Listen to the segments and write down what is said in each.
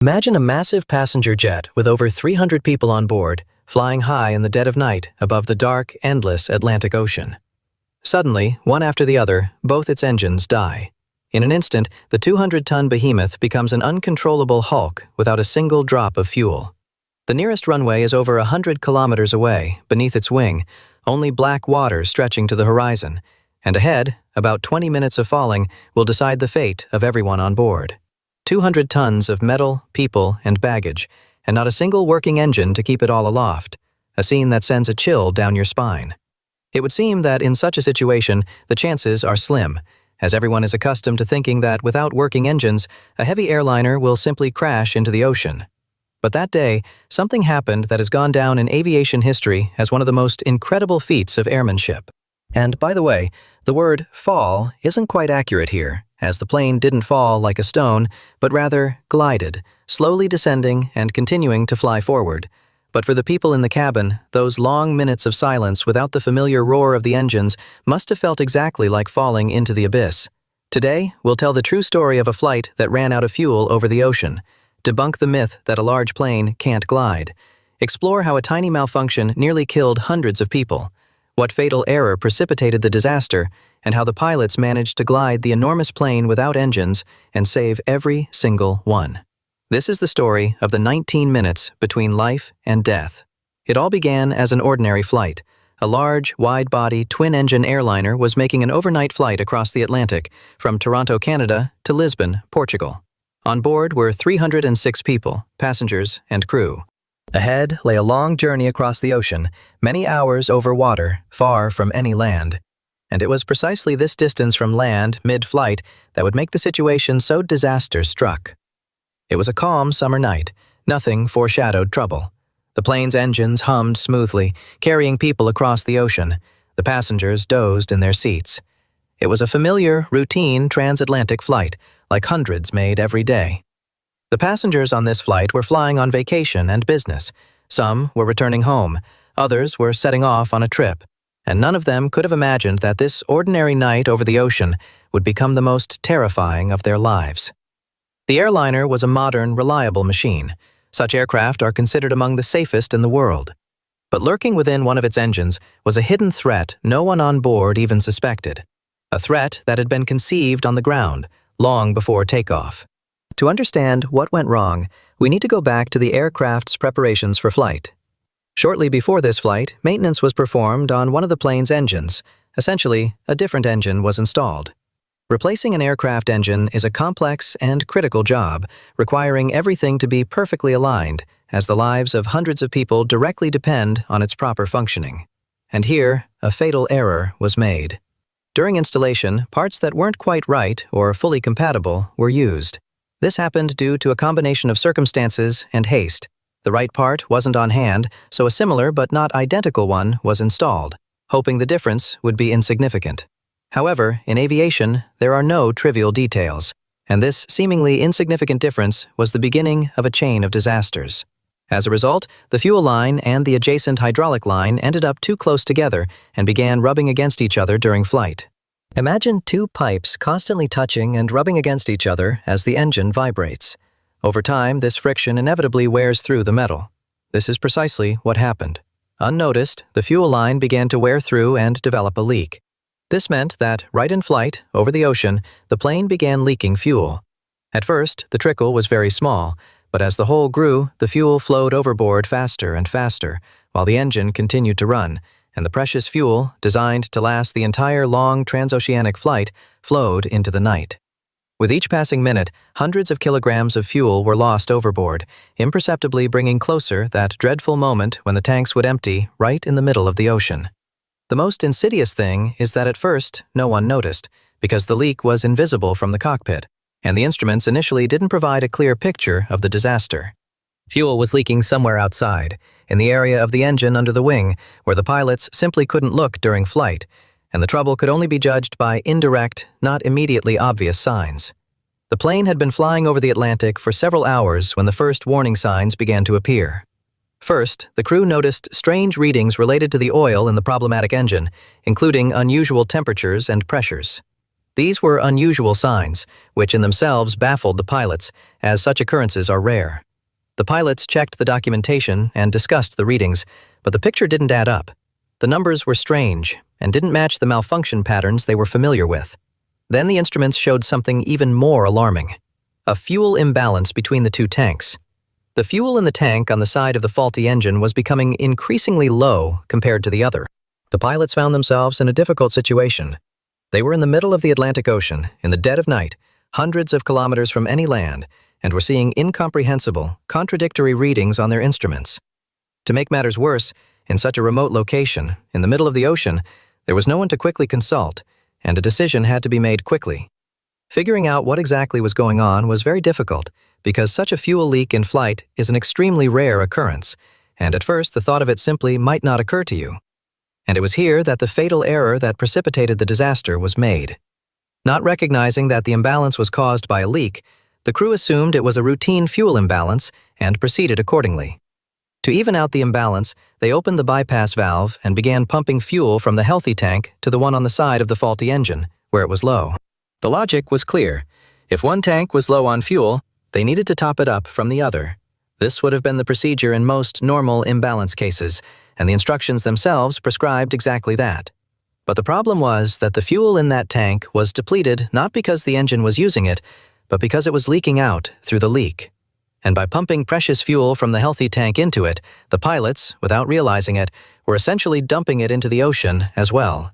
Imagine a massive passenger jet with over 300 people on board, flying high in the dead of night above the dark, endless Atlantic Ocean. Suddenly, one after the other, both its engines die. In an instant, the 200-ton behemoth becomes an uncontrollable hulk without a single drop of fuel. The nearest runway is over 100 kilometers away, beneath its wing, only black water stretching to the horizon, and ahead, about 20 minutes of falling will decide the fate of everyone on board. 200 tons of metal, people, and baggage, and not a single working engine to keep it all aloft, a scene that sends a chill down your spine. It would seem that in such a situation, the chances are slim, as everyone is accustomed to thinking that without working engines, a heavy airliner will simply crash into the ocean. But that day, something happened that has gone down in aviation history as one of the most incredible feats of airmanship. And by the way, the word fall isn't quite accurate here, as the plane didn't fall like a stone, but rather glided, slowly descending and continuing to fly forward. But for the people in the cabin, those long minutes of silence without the familiar roar of the engines must have felt exactly like falling into the abyss. Today, we'll tell the true story of a flight that ran out of fuel over the ocean, debunk the myth that a large plane can't glide, explore how a tiny malfunction nearly killed hundreds of people, what fatal error precipitated the disaster, and how the pilots managed to glide the enormous plane without engines and save every single one. This is the story of the 19 minutes between life and death. It all began as an ordinary flight. A large, wide-body, twin-engine airliner was making an overnight flight across the Atlantic from Toronto, Canada to Lisbon, Portugal. On board were 306 people, passengers and crew. Ahead lay a long journey across the ocean, many hours over water, far from any land. And it was precisely this distance from land, mid-flight, that would make the situation so disaster struck. It was a calm summer night. Nothing foreshadowed trouble. The plane's engines hummed smoothly, carrying people across the ocean. The passengers dozed in their seats. It was a familiar, routine transatlantic flight, like hundreds made every day. The passengers on this flight were flying on vacation and business. Some were returning home, others were setting off on a trip, and none of them could have imagined that this ordinary night over the ocean would become the most terrifying of their lives. The airliner was a modern, reliable machine. Such aircraft are considered among the safest in the world. But lurking within one of its engines was a hidden threat no one on board even suspected. A threat that had been conceived on the ground, long before takeoff. To understand what went wrong, we need to go back to the aircraft's preparations for flight. Shortly before this flight, maintenance was performed on one of the plane's engines. Essentially, a different engine was installed. Replacing an aircraft engine is a complex and critical job, requiring everything to be perfectly aligned, as the lives of hundreds of people directly depend on its proper functioning. And here, a fatal error was made. During installation, parts that weren't quite right or fully compatible were used. This happened due to a combination of circumstances and haste. The right part wasn't on hand, so a similar but not identical one was installed, hoping the difference would be insignificant. However, in aviation, there are no trivial details, and this seemingly insignificant difference was the beginning of a chain of disasters. As a result, the fuel line and the adjacent hydraulic line ended up too close together and began rubbing against each other during flight. Imagine two pipes constantly touching and rubbing against each other as the engine vibrates. Over time, this friction inevitably wears through the metal. This is precisely what happened. Unnoticed, the fuel line began to wear through and develop a leak. This meant that, right in flight, over the ocean, the plane began leaking fuel. At first, the trickle was very small, but as the hole grew, the fuel flowed overboard faster and faster, while the engine continued to run, and the precious fuel, designed to last the entire long transoceanic flight, flowed into the night. With each passing minute, hundreds of kilograms of fuel were lost overboard, imperceptibly bringing closer that dreadful moment when the tanks would empty right in the middle of the ocean. The most insidious thing is that at first, no one noticed, because the leak was invisible from the cockpit, and the instruments initially didn't provide a clear picture of the disaster. Fuel was leaking somewhere outside, in the area of the engine under the wing, where the pilots simply couldn't look during flight, and the trouble could only be judged by indirect, not immediately obvious signs. The plane had been flying over the Atlantic for several hours when the first warning signs began to appear. First, the crew noticed strange readings related to the oil in the problematic engine, including unusual temperatures and pressures. These were unusual signs, which in themselves baffled the pilots, as such occurrences are rare. The pilots checked the documentation and discussed the readings, but the picture didn't add up. The numbers were strange and didn't match the malfunction patterns they were familiar with. Then the instruments showed something even more alarming: a fuel imbalance between the two tanks. The fuel in the tank on the side of the faulty engine was becoming increasingly low compared to the other. The pilots found themselves in a difficult situation. They were in the middle of the Atlantic Ocean, in the dead of night, hundreds of kilometers from any land, and were seeing incomprehensible, contradictory readings on their instruments. To make matters worse, in such a remote location, in the middle of the ocean, there was no one to quickly consult, and a decision had to be made quickly. Figuring out what exactly was going on was very difficult, because such a fuel leak in flight is an extremely rare occurrence, and at first the thought of it simply might not occur to you. And it was here that the fatal error that precipitated the disaster was made. Not recognizing that the imbalance was caused by a leak, the crew assumed it was a routine fuel imbalance and proceeded accordingly. To even out the imbalance, they opened the bypass valve and began pumping fuel from the healthy tank to the one on the side of the faulty engine, where it was low. The logic was clear. If one tank was low on fuel, they needed to top it up from the other. This would have been the procedure in most normal imbalance cases, and the instructions themselves prescribed exactly that. But the problem was that the fuel in that tank was depleted not because the engine was using it, but because it was leaking out through the leak. And by pumping precious fuel from the healthy tank into it, the pilots, without realizing it, were essentially dumping it into the ocean as well.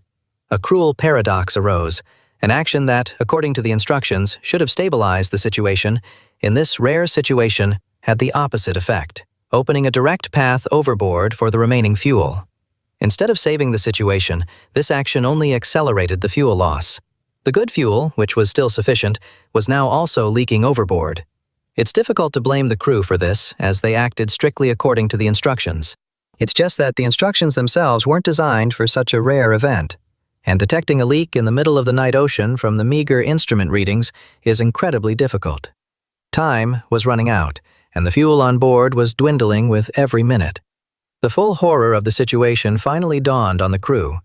A cruel paradox arose. An action that, according to the instructions, should have stabilized the situation, in this rare situation, had the opposite effect, opening a direct path overboard for the remaining fuel. Instead of saving the situation, this action only accelerated the fuel loss. The good fuel, which was still sufficient, was now also leaking overboard. It's difficult to blame the crew for this, as they acted strictly according to the instructions. It's just that the instructions themselves weren't designed for such a rare event, and detecting a leak in the middle of the night ocean from the meager instrument readings is incredibly difficult. Time was running out, and the fuel on board was dwindling with every minute. The full horror of the situation finally dawned on the crew.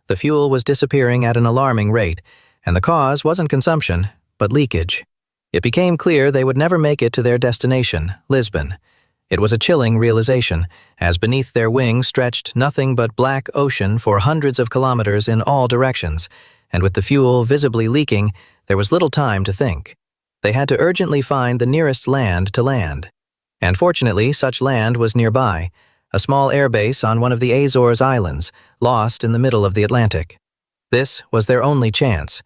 The fuel was disappearing at an alarming rate, and the cause wasn't consumption, but leakage. It became clear they would never make it to their destination, Lisbon. It was a chilling realization, as beneath their wings stretched nothing but black ocean for hundreds of kilometers in all directions, and with the fuel visibly leaking, there was little time to think. They had to urgently find the nearest land to land. And fortunately, such land was nearby, a small airbase on one of the Azores Islands, lost in the middle of the Atlantic. This was their only chance.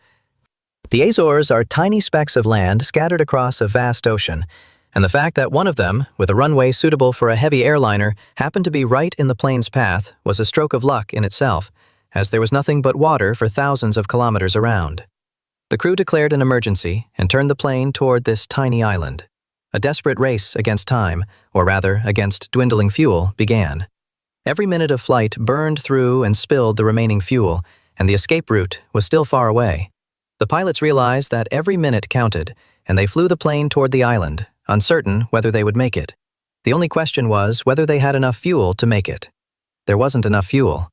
The Azores are tiny specks of land scattered across a vast ocean, and the fact that one of them, with a runway suitable for a heavy airliner, happened to be right in the plane's path was a stroke of luck in itself, as there was nothing but water for thousands of kilometers around. The crew declared an emergency and turned the plane toward this tiny island. A desperate race against time, or rather against dwindling fuel, began. Every minute of flight burned through and spilled the remaining fuel, and the escape route was still far away. The pilots realized that every minute counted, and they flew the plane toward the island, uncertain whether they would make it. The only question was whether they had enough fuel to make it. There wasn't enough fuel.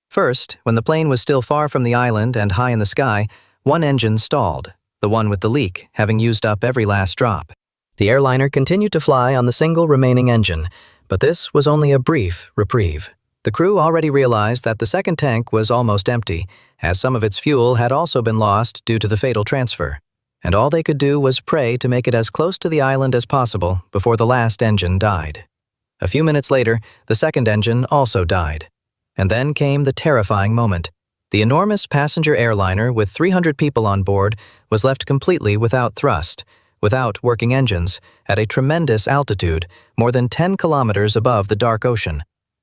First, when the plane was still far from the island and high in the sky, one engine stalled, the one with the leak having used up every last drop. The airliner continued to fly on the single remaining engine, but this was only a brief reprieve. The crew already realized that the second tank was almost empty, as some of its fuel had also been lost due to the fatal transfer, and all they could do was pray to make it as close to the island as possible before the last engine died. A few minutes later, the second engine also died. And then came the terrifying moment. The enormous passenger airliner with 300 people on board was left completely without thrust, without working engines, at a tremendous altitude, more than 10 kilometers above the dark ocean.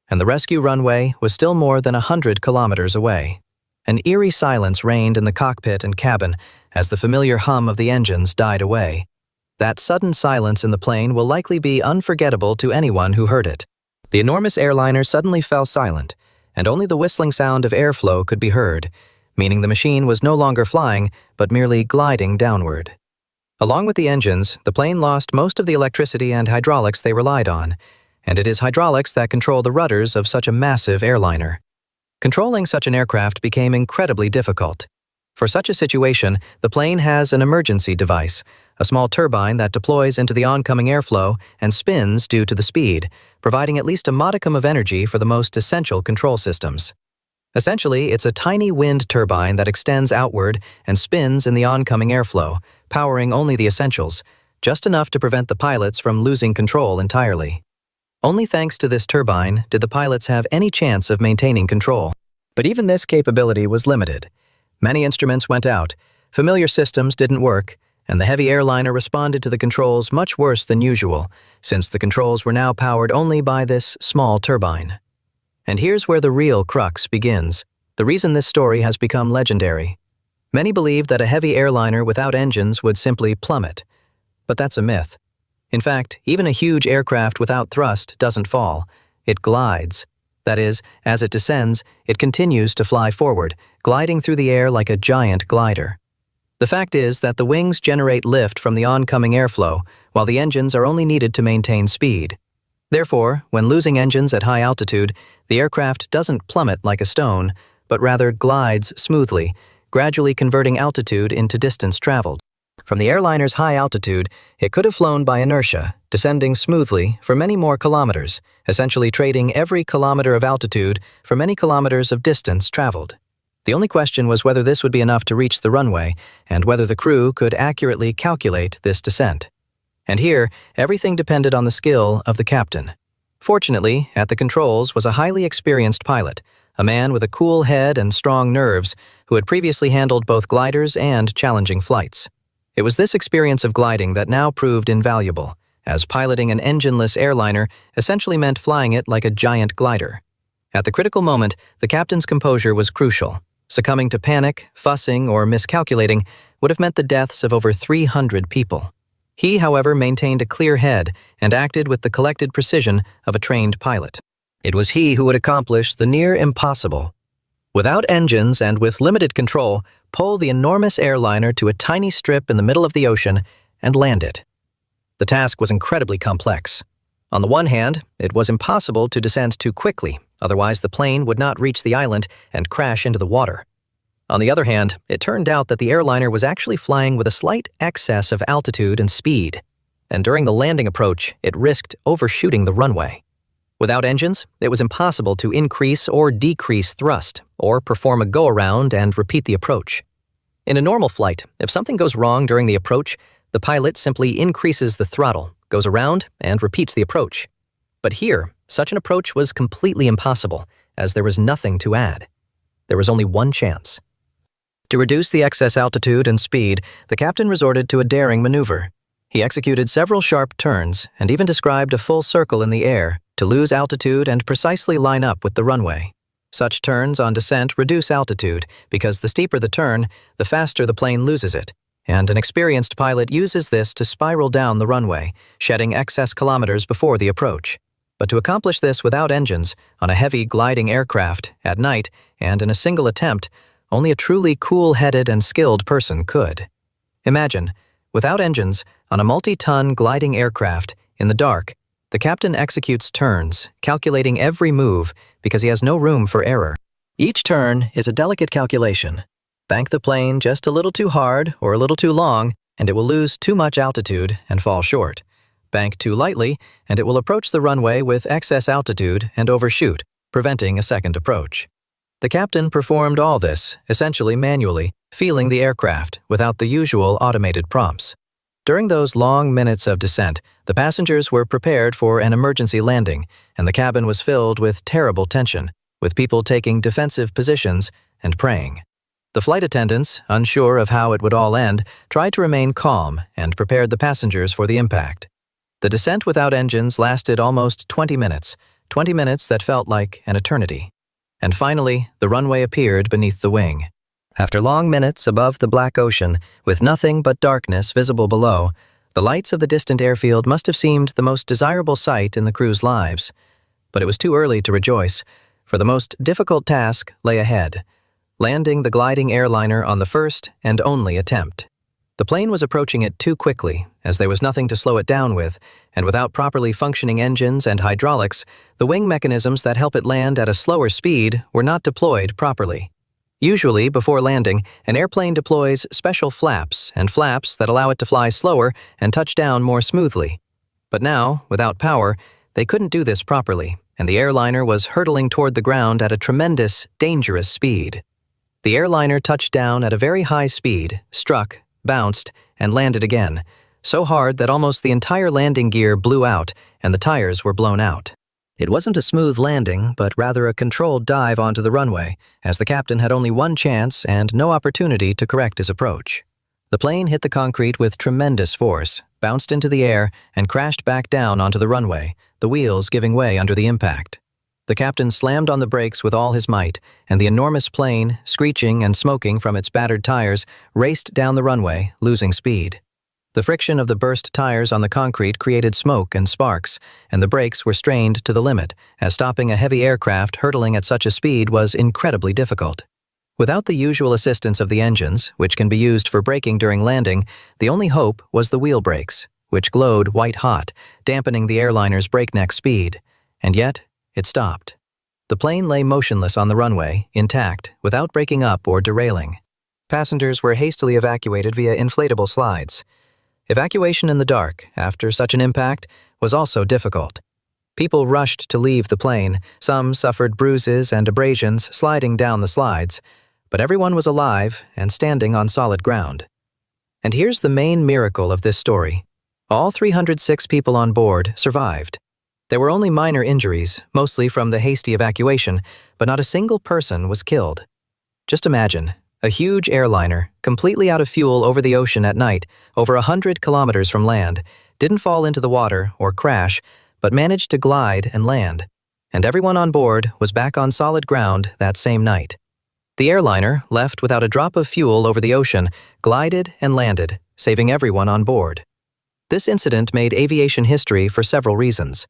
And the rescue runway was still more than 100 kilometers away. An eerie silence reigned in the cockpit and cabin as the familiar hum of the engines died away. That sudden silence in the plane will likely be unforgettable to anyone who heard it. The enormous airliner suddenly fell silent, and only the whistling sound of airflow could be heard, meaning the machine was no longer flying, but merely gliding downward. Along with the engines, the plane lost most of the electricity and hydraulics they relied on, and it is hydraulics that control the rudders of such a massive airliner. Controlling such an aircraft became incredibly difficult. For such a situation, the plane has an emergency device, a small turbine that deploys into the oncoming airflow and spins due to the speed, providing at least a modicum of energy for the most essential control systems. Essentially, it's a tiny wind turbine that extends outward and spins in the oncoming airflow, powering only the essentials, just enough to prevent the pilots from losing control entirely. Only thanks to this turbine did the pilots have any chance of maintaining control. But even this capability was limited. Many instruments went out, familiar systems didn't work, and the heavy airliner responded to the controls much worse than usual, since the controls were now powered only by this small turbine. And here's where the real crux begins, the reason this story has become legendary. Many believed that a heavy airliner without engines would simply plummet. But that's a myth. In fact, even a huge aircraft without thrust doesn't fall. It glides. That is, as it descends, it continues to fly forward, gliding through the air like a giant glider. The fact is that the wings generate lift from the oncoming airflow, while the engines are only needed to maintain speed. Therefore, when losing engines at high altitude, the aircraft doesn't plummet like a stone, but rather glides smoothly, gradually converting altitude into distance traveled. From the airliner's high altitude, it could have flown by inertia, descending smoothly for many more kilometers, essentially trading every kilometer of altitude for many kilometers of distance traveled. The only question was whether this would be enough to reach the runway, and whether the crew could accurately calculate this descent. And here, everything depended on the skill of the captain. Fortunately, at the controls was a highly experienced pilot, a man with a cool head and strong nerves who had previously handled both gliders and challenging flights. It was this experience of gliding that now proved invaluable, as piloting an engineless airliner essentially meant flying it like a giant glider. At the critical moment, the captain's composure was crucial. Succumbing to panic, fussing, or miscalculating would have meant the deaths of over 300 people. He, however, maintained a clear head and acted with the collected precision of a trained pilot. It was he who would accomplish the near impossible. Without engines and with limited control, pull the enormous airliner to a tiny strip in the middle of the ocean and land it. The task was incredibly complex. On the one hand, it was impossible to descend too quickly, otherwise the plane would not reach the island and crash into the water. On the other hand, it turned out that the airliner was actually flying with a slight excess of altitude and speed, and during the landing approach, it risked overshooting the runway. Without engines, it was impossible to increase or decrease thrust, or perform a go-around and repeat the approach. In a normal flight, if something goes wrong during the approach, the pilot simply increases the throttle, goes around, and repeats the approach. But here, such an approach was completely impossible, as there was nothing to add. There was only one chance. To reduce the excess altitude and speed, the captain resorted to a daring maneuver. He executed several sharp turns and even described a full circle in the air to lose altitude and precisely line up with the runway. Such turns on descent reduce altitude because the steeper the turn, the faster the plane loses it, and an experienced pilot uses this to spiral down the runway, shedding excess kilometers before the approach. But to accomplish this without engines, on a heavy gliding aircraft, at night, and in a single attempt, only a truly cool-headed and skilled person could. Imagine, without engines, on a multi-ton gliding aircraft, in the dark, the captain executes turns, calculating every move because he has no room for error. Each turn is a delicate calculation. Bank the plane just a little too hard or a little too long, and it will lose too much altitude and fall short. Bank too lightly, and it will approach the runway with excess altitude and overshoot, preventing a second approach. The captain performed all this, essentially manually, feeling the aircraft without the usual automated prompts. During those long minutes of descent, the passengers were prepared for an emergency landing, and the cabin was filled with terrible tension, with people taking defensive positions and praying. The flight attendants, unsure of how it would all end, tried to remain calm and prepared the passengers for the impact. The descent without engines lasted almost 20 minutes that felt like an eternity. And finally, the runway appeared beneath the wing. After long minutes above the black ocean, with nothing but darkness visible below, the lights of the distant airfield must have seemed the most desirable sight in the crew's lives. But it was too early to rejoice, for the most difficult task lay ahead, landing the gliding airliner on the first and only attempt. The plane was approaching it too quickly, as there was nothing to slow it down with, and without properly functioning engines and hydraulics, the wing mechanisms that help it land at a slower speed were not deployed properly. Usually, before landing, an airplane deploys special flaps that allow it to fly slower and touch down more smoothly. But now, without power, they couldn't do this properly, and the airliner was hurtling toward the ground at a tremendous, dangerous speed. The airliner touched down at a very high speed, struck, bounced, and landed again, so hard that almost the entire landing gear blew out and the tires were blown out. It wasn't a smooth landing, but rather a controlled dive onto the runway, as the captain had only one chance and no opportunity to correct his approach. The plane hit the concrete with tremendous force, bounced into the air, and crashed back down onto the runway, the wheels giving way under the impact. The captain slammed on the brakes with all his might, and the enormous plane, screeching and smoking from its battered tires, raced down the runway, losing speed. The friction of the burst tires on the concrete created smoke and sparks, and the brakes were strained to the limit, as stopping a heavy aircraft hurtling at such a speed was incredibly difficult. Without the usual assistance of the engines, which can be used for braking during landing, the only hope was the wheel brakes, which glowed white-hot, dampening the airliner's breakneck speed. And yet, it stopped. The plane lay motionless on the runway, intact, without breaking up or derailing. Passengers were hastily evacuated via inflatable slides. Evacuation in the dark, after such an impact, was also difficult. People rushed to leave the plane, some suffered bruises and abrasions sliding down the slides, but everyone was alive and standing on solid ground. And here's the main miracle of this story. All 306 people on board survived. There were only minor injuries, mostly from the hasty evacuation, but not a single person was killed. Just imagine, a huge airliner, completely out of fuel over the ocean at night, over 100 kilometers from land, didn't fall into the water or crash, but managed to glide and land. And everyone on board was back on solid ground that same night. The airliner, left without a drop of fuel over the ocean, glided and landed, saving everyone on board. This incident made aviation history for several reasons.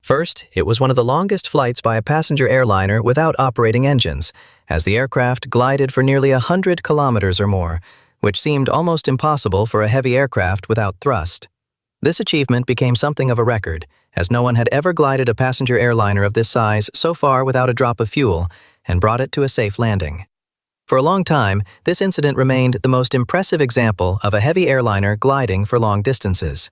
First, it was one of the longest flights by a passenger airliner without operating engines, as the aircraft glided for nearly 100 kilometers or more, which seemed almost impossible for a heavy aircraft without thrust. This achievement became something of a record, as no one had ever glided a passenger airliner of this size so far without a drop of fuel, and brought it to a safe landing. For a long time, this incident remained the most impressive example of a heavy airliner gliding for long distances.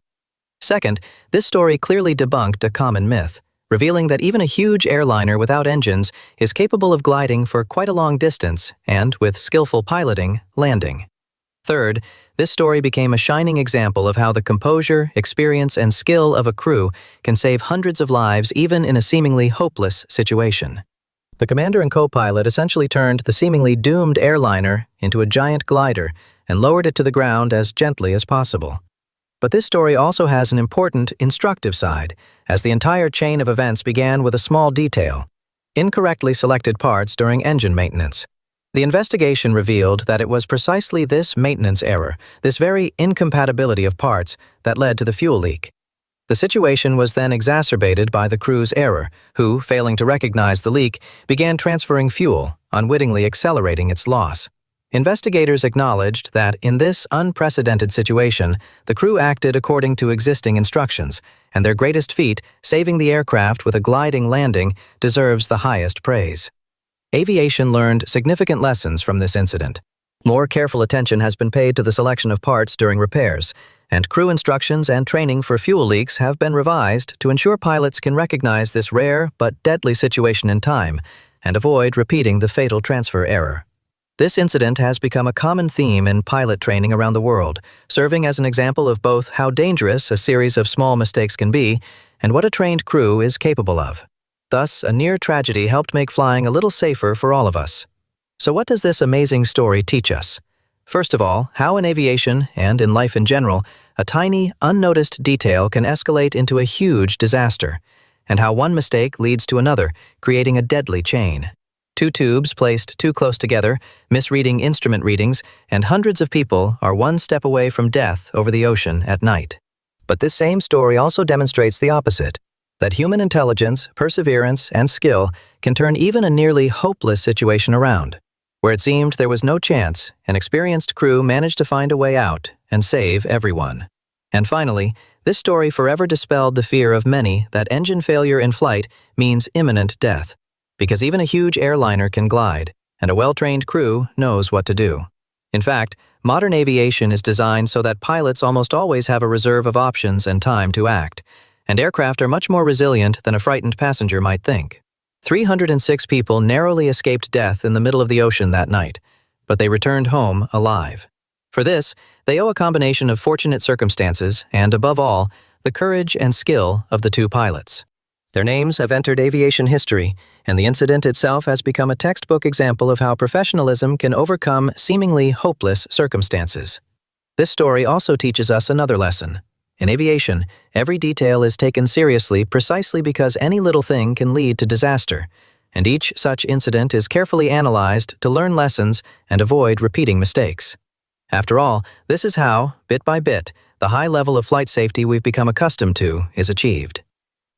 Second, this story clearly debunked a common myth, revealing that even a huge airliner without engines is capable of gliding for quite a long distance and, with skillful piloting, landing. Third, this story became a shining example of how the composure, experience, and skill of a crew can save hundreds of lives even in a seemingly hopeless situation. The commander and co-pilot essentially turned the seemingly doomed airliner into a giant glider and lowered it to the ground as gently as possible. But this story also has an important, instructive side, as the entire chain of events began with a small detail: incorrectly selected parts during engine maintenance. The investigation revealed that it was precisely this maintenance error, this very incompatibility of parts, that led to the fuel leak. The situation was then exacerbated by the crew's error, who, failing to recognize the leak, began transferring fuel, unwittingly accelerating its loss. Investigators acknowledged that in this unprecedented situation, the crew acted according to existing instructions, and their greatest feat, saving the aircraft with a gliding landing, deserves the highest praise. Aviation learned significant lessons from this incident. More careful attention has been paid to the selection of parts during repairs, and crew instructions and training for fuel leaks have been revised to ensure pilots can recognize this rare but deadly situation in time and avoid repeating the fatal transfer error. This incident has become a common theme in pilot training around the world, serving as an example of both how dangerous a series of small mistakes can be and what a trained crew is capable of. Thus, a near tragedy helped make flying a little safer for all of us. So what does this amazing story teach us? First of all, how in aviation, and in life in general, a tiny, unnoticed detail can escalate into a huge disaster, and how one mistake leads to another, creating a deadly chain. Two tubes placed too close together, misreading instrument readings, and hundreds of people are one step away from death over the ocean at night. But this same story also demonstrates the opposite, that human intelligence, perseverance, and skill can turn even a nearly hopeless situation around. Where it seemed there was no chance, an experienced crew managed to find a way out and save everyone. And finally, this story forever dispelled the fear of many that engine failure in flight means imminent death. Because even a huge airliner can glide, and a well-trained crew knows what to do. In fact, modern aviation is designed so that pilots almost always have a reserve of options and time to act, and aircraft are much more resilient than a frightened passenger might think. 306 people narrowly escaped death in the middle of the ocean that night, but they returned home alive. For this, they owe a combination of fortunate circumstances and, above all, the courage and skill of the two pilots. Their names have entered aviation history, and the incident itself has become a textbook example of how professionalism can overcome seemingly hopeless circumstances. This story also teaches us another lesson. In aviation, every detail is taken seriously precisely because any little thing can lead to disaster, and each such incident is carefully analyzed to learn lessons and avoid repeating mistakes. After all, this is how, bit by bit, the high level of flight safety we've become accustomed to is achieved.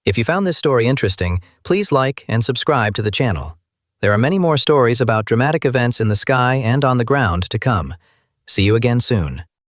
If you found this story interesting, please like and subscribe to the channel. There are many more stories about dramatic events in the sky and on the ground to come. See you again soon.